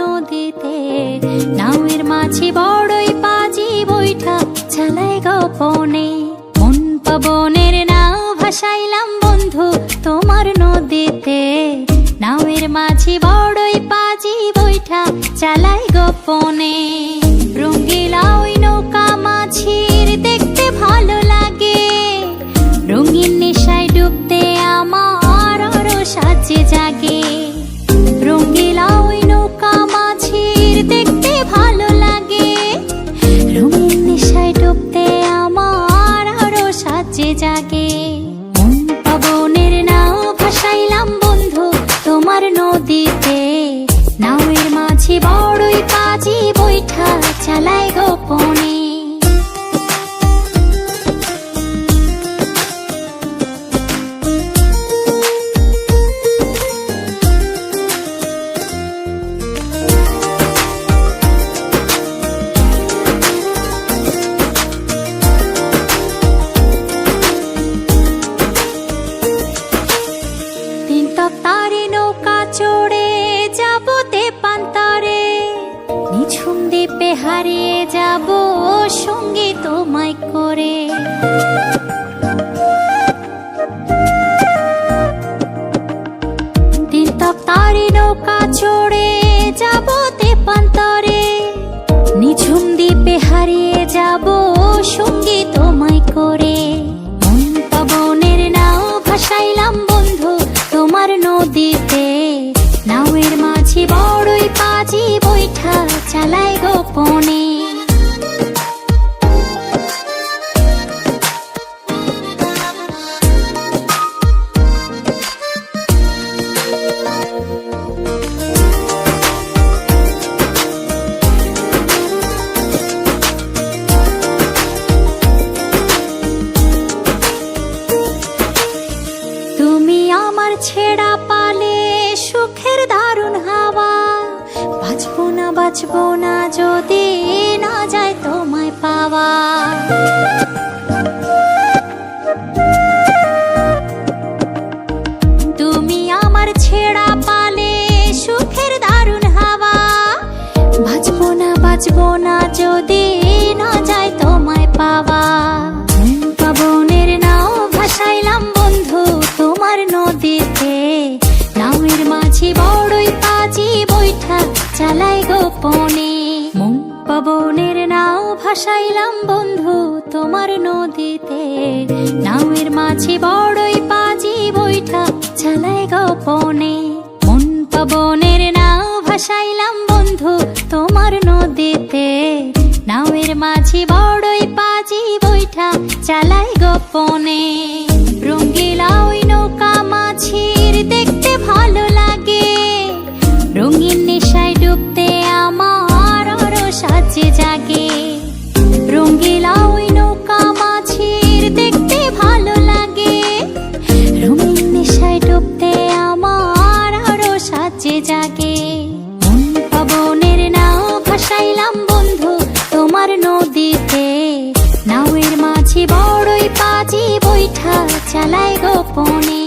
নদীতে, নাওয়ের মাঝি বড়ই পাজি বৈঠা চালায় গোপনে। মন পবনের নাও ভাসাইলাম বন্ধু তোমার নদীতে, নাওয়ের মাঝি বড়ই পাজি বৈঠা চালায় গোপনে। রঙ্গিলা ওই নৌকা মাঝির দেখতে ভালো লাগে, রঙিন নেশায় ডুবতে আমার আরো সাজে জাগে। রঙ্গিলা ওই নৌকা মাঝির দেখতে ভালো লাগে, রঙিন নেশায় ডুবতে আমার আরো সাজে জাগে। মন পবনের নাও ভাসাইলাম বন্ধু তোমার নদীতে, নাওয়ের মাঝি বড়ই পাজি বৈঠা চালায় গোপনে। তারে নৌকা চড়ে যাব তেপান্তরে, নিঝুম দ্বীপে হারিয়ে যাব সঙ্গী তোমায় করে। তারে নৌকা চড়ে যাব তেপান্তরে, নিঝুম দ্বীপে হারিয়ে যাব সঙ্গী তোমায় করে। মন পবনের নাও ভাসাইলাম বন্ধু তোমার নদীতে, নাওয়ের মাঝি বড়ই পাজি বৈঠা চালায় গোপনে। তুমি আমার ছেড়া পালে সুখের দারুণ হাওয়া, বাঁচবো না যদি না যায় তোমায় পাওয়া। তুমি আমার ছেড়া পালে সুখের দারুণ হাওয়া, বাঁচবো না যদি না যায় তোমায় পাওয়া। পবনের নাও ভাসাইলাম বন্ধু তোমার নদীতে, নাওয়ের মাঝি বড়ই পাজি বৈঠা চালায় গোপনে। মন পবনের নাও ভাসাইলাম বন্ধু তোমার নদীতে, নাওয়ের মাঝি বড়ই পাজি বৈঠা চালায় গোপনে। মন পবনের নাও ভাসাইলাম বন্ধু তোমার নদীতে, নাওয়ের মাঝি বড়ই পাজি বৈঠা চালায় গোপনে। রঙ্গিলা ওই নৌকা মাঝির দেখতে ভালো লাগে, রঙিন নেশায় ডুবতে আমার আরো সাজে জাগে। রঙ্গিলা ওই নৌকা মাঝির দেখতে ভালো লাগে, রঙিন নেশায় ডুবতে আমার আরো সাজে জাগে। মন পবনের নাও ভাসাইলাম বন্ধু তোমার নদীতে, নাওয়ের মাঝি বড়ই পাজি বৈঠা চালায় গোপনে।